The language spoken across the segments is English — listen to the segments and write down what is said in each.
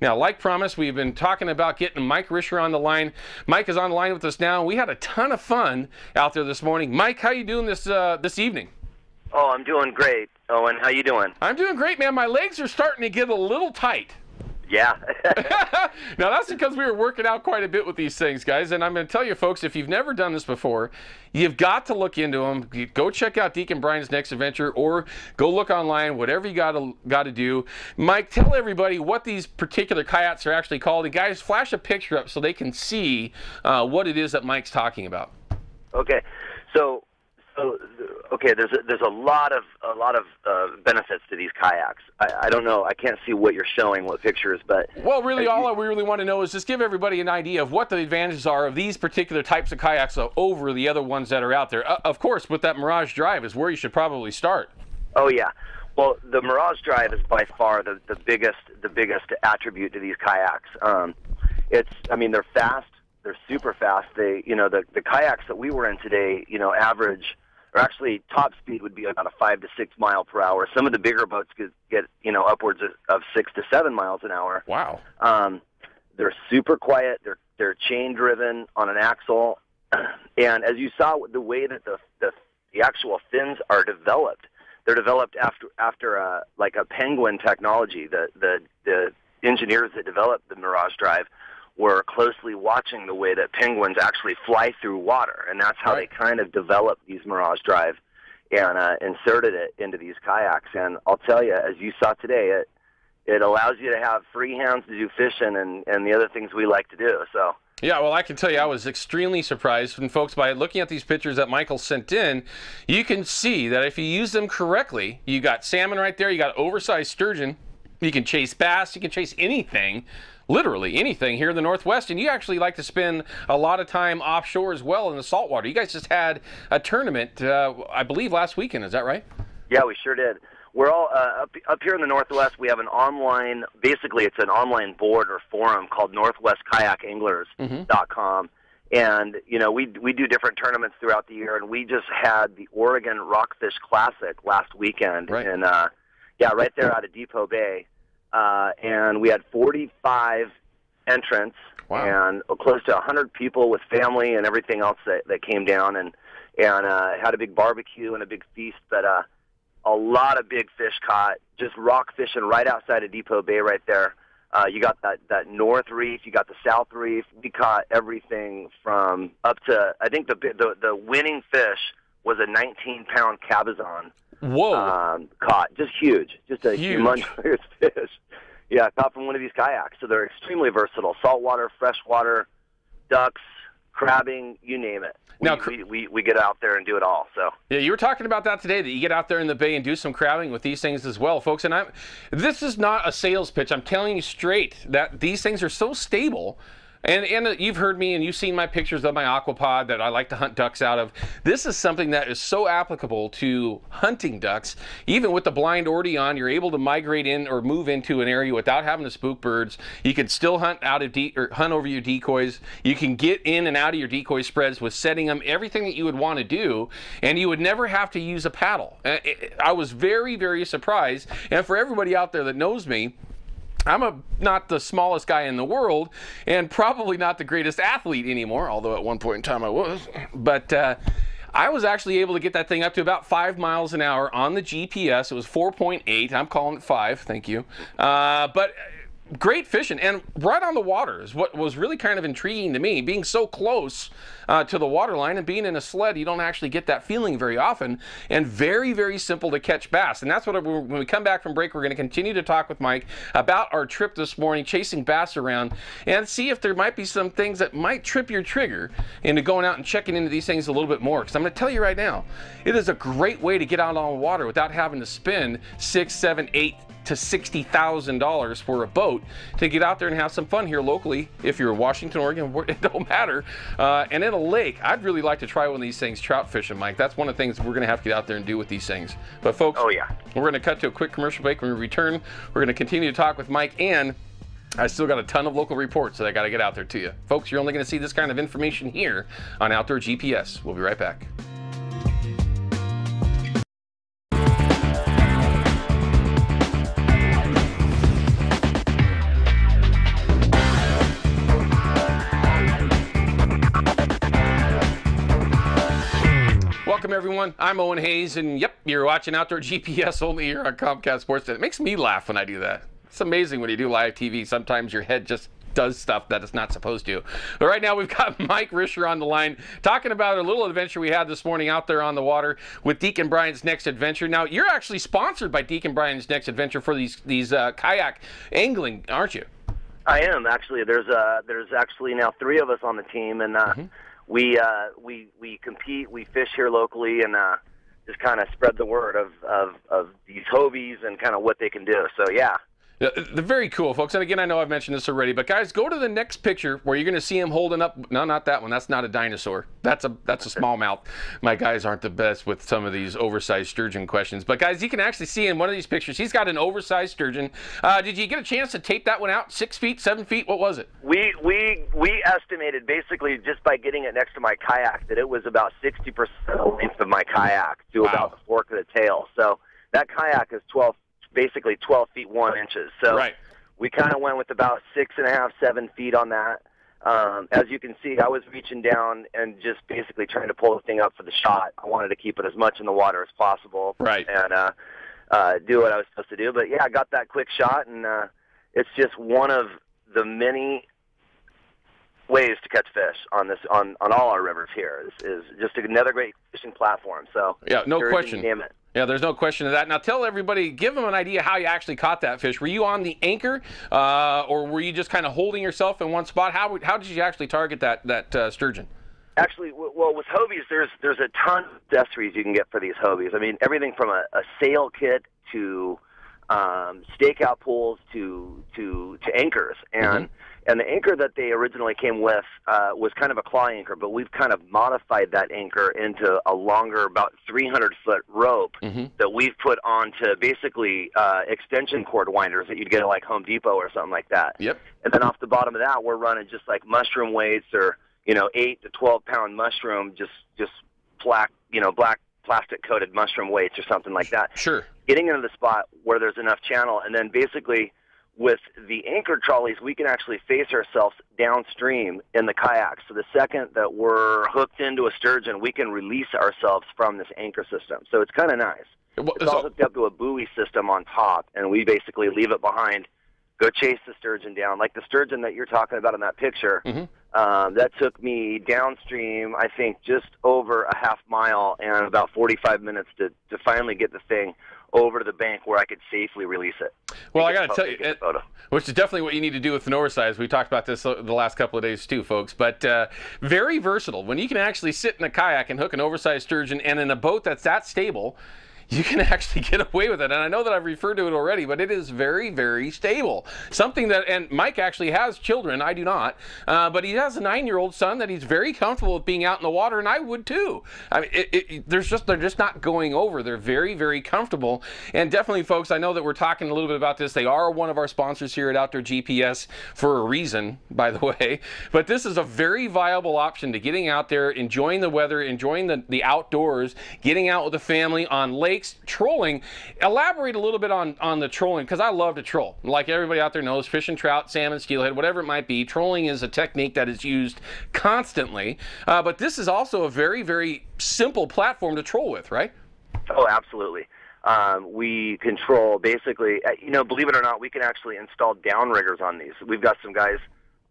Now, like promised, we've been talking about getting Mike Rischer on the line. Mike is on the line with us now. We had a ton of fun out there this morning. Mike, how you doing this evening? Oh, I'm doing great. Owen, how you doing? I'm doing great, man. My legs are starting to get a little tight. Yeah. Now, that's because we were working out quite a bit with these things, guys. And I'm going to tell you, folks, if you've never done this before, you've got to look into them. Go check out Deacon Brian's next adventure, or go look online, whatever you got to do. Mike, tell everybody what these particular kayaks are actually called. And guys, flash a picture up so they can see what it is that Mike's talking about. Okay. So there's a lot of benefits to these kayaks. I don't know. I can't see what you're showing, what pictures, but well, really, all we really want to know is just give everybody an idea of what the advantages are of these particular types of kayaks over the other ones that are out there. Of course, with that Mirage Drive is where you should probably start. Oh yeah. Well, the Mirage Drive is by far the biggest attribute to these kayaks. They're fast. They're super fast. The kayaks that we were in today, average, or actually top speed would be about a 5 to 6 mile per hour. Some of the bigger boats could get, upwards of 6 to 7 miles an hour. Wow. They're super quiet. They're chain driven on an axle. And as you saw, the way that the actual fins are developed, they're developed after like a penguin technology. The engineers that developed the Mirage Drive were closely watching the way that penguins actually fly through water, and that's how they kind of developed these Mirage Drive and inserted it into these kayaks. And I'll tell you, as you saw today, it allows you to have free hands to do fishing and the other things we like to do. So. Yeah, well, I can tell you I was extremely surprised. And folks, by looking at these pictures that Michael sent in, you can see that if you use them correctly, you got salmon right there, you got oversized sturgeon, you can chase bass, you can chase anything. Literally anything here in the Northwest, and you actually like to spend a lot of time offshore as well in the saltwater. You guys just had a tournament, I believe, last weekend. Is that right? Yeah, we sure did. We're all up here in the Northwest. We have an online, basically, it's an online board or forum called NorthwestKayakAnglers.com, and we do different tournaments throughout the year. And we just had the Oregon Rockfish Classic last weekend, and right there out of Depot Bay. And we had 45 entrants. Wow. And close to 100 people with family and everything else that came down, and had a big barbecue and a big feast. But a lot of big fish caught, just rock fishing right outside of Depot Bay right there. You got that North Reef, you got the South Reef. We caught everything from up to, I think the winning fish was a 19-pound cabezon. Whoa. Caught. Just huge. Just a humongous fish. Yeah, caught from one of these kayaks. So they're extremely versatile. Saltwater, freshwater, ducks, crabbing, you name it. We get out there and do it all. So yeah, you were talking about that today, that you get out there in the bay and do some crabbing with these things as well, folks. And this is not a sales pitch. I'm telling you straight that these things are so stable. And you've heard me and you've seen my pictures of my aquapod that I like to hunt ducks out of. This is something that is so applicable to hunting ducks. Even with the blind ordi on, you're able to migrate in or move into an area without having to spook birds. You can still hunt hunt over your decoys. You can get in and out of your decoy spreads with setting them, everything that you would want to do, and you would never have to use a paddle. I was very, very surprised. And for everybody out there that knows me, I'm not the smallest guy in the world, and probably not the greatest athlete anymore, although at one point in time I was. But I was actually able to get that thing up to about 5 miles an hour on the GPS. It was 4.8. I'm calling it 5. Thank you. But great fishing, and right on the water is what was really kind of intriguing to me. Being so close to the water line and being in a sled, you don't actually get that feeling very often, and very, very simple to catch bass. And that's what when we come back from break, we're going to continue to talk with Mike about our trip this morning, chasing bass around, and see if there might be some things that might trip your trigger into going out and checking into these things a little bit more. Because I'm going to tell you right now, it is a great way to get out on the water without having to spend $6, $7, $8 to $60,000 for a boat to get out there and have some fun here locally. If you're in Washington, Oregon, it don't matter. And in a lake, I'd really like to try one of these things, trout fishing, Mike. That's one of the things we're going to have to get out there and do with these things. But folks, we're going to cut to a quick commercial break. When we return, we're going to continue to talk with Mike, and I still got a ton of local reports that I got to get out there to you. Folks, you're only going to see this kind of information here on Outdoor GPS. We'll be right back. Welcome, everyone. I'm Owen Hayes, and yep, you're watching Outdoor GPS only here on Comcast Sportsnet. It makes me laugh when I do that. It's amazing when you do live TV. Sometimes your head just does stuff that it's not supposed to. But right now we've got Mike Rischer on the line talking about a little adventure we had this morning out there on the water with Deacon Brian's Next Adventure. Now, you're actually sponsored by Deacon Brian's Next Adventure for these kayak angling, aren't you? I am, actually. There's actually now 3 of us on the team, and we compete, we fish here locally, and just kind of spread the word of these Hobies and kind of what they can do. So, yeah. They're very cool, folks. And again, I know I've mentioned this already, but guys, go to the next picture where you're going to see him holding up. No, not that one. That's not a dinosaur. That's a smallmouth. My guys aren't the best with some of these oversized sturgeon questions. But guys, you can actually see in one of these pictures, he's got an oversized sturgeon. Did you get a chance to tape that one out? 6 feet, 7 feet? What was it? We estimated basically just by getting it next to my kayak that it was about 60% the length of my kayak to about the fork of the tail. So that kayak is basically 12 feet 1 inches. So we kind of went with about 6.5, 7 feet on that. As you can see, I was reaching down and just basically trying to pull the thing up for the shot. I wanted to keep it as much in the water as possible and do what I was supposed to do. But yeah, I got that quick shot, and it's just one of the many ways to catch fish on all our rivers here. Is just another great fishing platform. So yeah, no question. Name it. Yeah, there's no question of that. Now, tell everybody, give them an idea how you actually caught that fish. Were you on the anchor, or were you just kind of holding yourself in one spot? How did you actually target that sturgeon? Actually, well, with Hobies, there's a ton of accessories you can get for these Hobies. I mean, everything from a sail kit to stakeout poles to anchors. And the anchor that they originally came with was kind of a claw anchor, but we've kind of modified that anchor into a longer, about 300-foot rope that we've put onto basically extension cord winders that you'd get at like Home Depot or something like that. Yep. And then off the bottom of that, we're running just like mushroom weights or 8 to 12-pound mushroom, just black plastic-coated mushroom weights or something like that. Sure. Getting into the spot where there's enough channel, and then basically with the anchor trolleys, we can actually face ourselves downstream in the kayak. So the second that we're hooked into a sturgeon, we can release ourselves from this anchor system. So it's kind of nice. It's all hooked up to a buoy system on top, and we basically leave it behind, go chase the sturgeon down. Like the sturgeon that you're talking about in that picture, that took me downstream, I think, just over a half mile and about 45 minutes to finally get the thing over to the bank where I could safely release it. Well, I got to tell you, which is definitely what you need to do with an oversized. We talked about this the last couple of days too, folks, but very versatile. When you can actually sit in a kayak and hook an oversized sturgeon, and in a boat that's that stable, you can actually get away with it. And I know that I've referred to it already, but it is very, very stable. Something that, and Mike actually has children, I do not, but he has a 9-year-old son that he's very comfortable with being out in the water, and I would too. I mean, they're just not going over. They're very, very comfortable. And definitely, folks, I know that we're talking a little bit about this. They are one of our sponsors here at Outdoor GPS for a reason, by the way. But this is a very viable option to getting out there, enjoying the weather, enjoying the outdoors, getting out with the family on lakes, trolling. Elaborate a little bit on the trolling, because I love to troll. Like everybody out there knows, fishing trout, salmon, steelhead, whatever it might be, trolling is a technique that is used constantly. But this is also a very, very simple platform to troll with, right? Oh, absolutely. We control basically, believe it or not, we can actually install downriggers on these. We've got some guys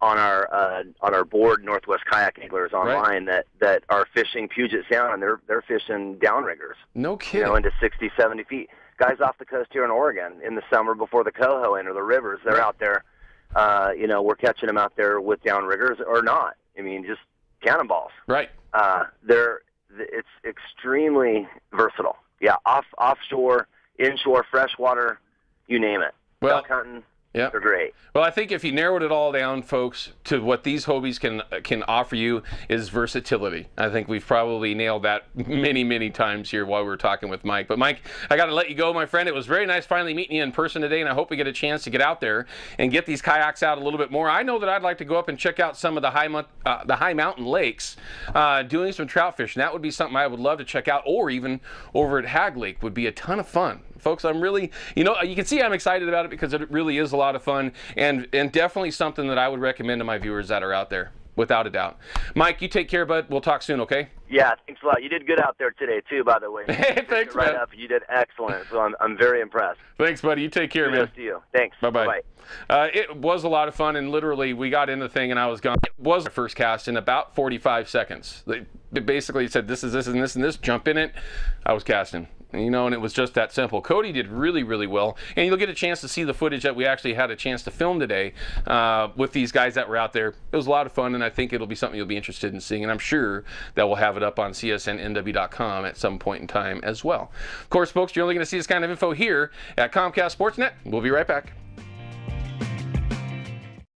on our board, Northwest Kayak Anglers online, that are fishing Puget Sound, and they're fishing downriggers. No kidding. Into 60, 70 feet. Guys off the coast here in Oregon in the summer before the coho enter the rivers, they're out there. We're catching them out there with downriggers or not. I mean, just cannonballs. Right. It's extremely versatile. Yeah, offshore, inshore, freshwater, you name it. Well, duck hunting. Yeah, they're great. Well, I think if you narrowed it all down, folks, to what these Hobies can offer you is versatility. I think we've probably nailed that many, many times here while we were talking with Mike. But Mike, I got to let you go, my friend. It was very nice finally meeting you in person today, and I hope we get a chance to get out there and get these kayaks out a little bit more. I know that I'd like to go up and check out some of the high mountain lakes, doing some trout fishing. That would be something I would love to check out, or even over at Hag Lake would be a ton of fun. Folks, I'm really, you can see I'm excited about it because it really is a lot of fun, and definitely something that I would recommend to my viewers that are out there, without a doubt. Mike, you take care, bud. We'll talk soon, okay? Yeah, thanks a lot. You did good out there today, too, by the way. Thanks, right man. up. You did excellent, so I'm very impressed. Thanks, buddy. You take care, man. Kudos to you. Thanks. Bye-bye. Bye-bye. It was a lot of fun, and literally we got in the thing and I was gone. It was the first cast in about 45 seconds. They basically said, this is this and this and this, jump in it. I was casting. You know, and it was just that simple. Cody did really, really well. And you'll get a chance to see the footage that we actually had a chance to film today with these guys that were out there. It was a lot of fun, and I think it'll be something you'll be interested in seeing. And I'm sure that we'll have it up on csnnw.com at some point in time as well. Of course, folks, you're only going to see this kind of info here at Comcast Sportsnet. We'll be right back.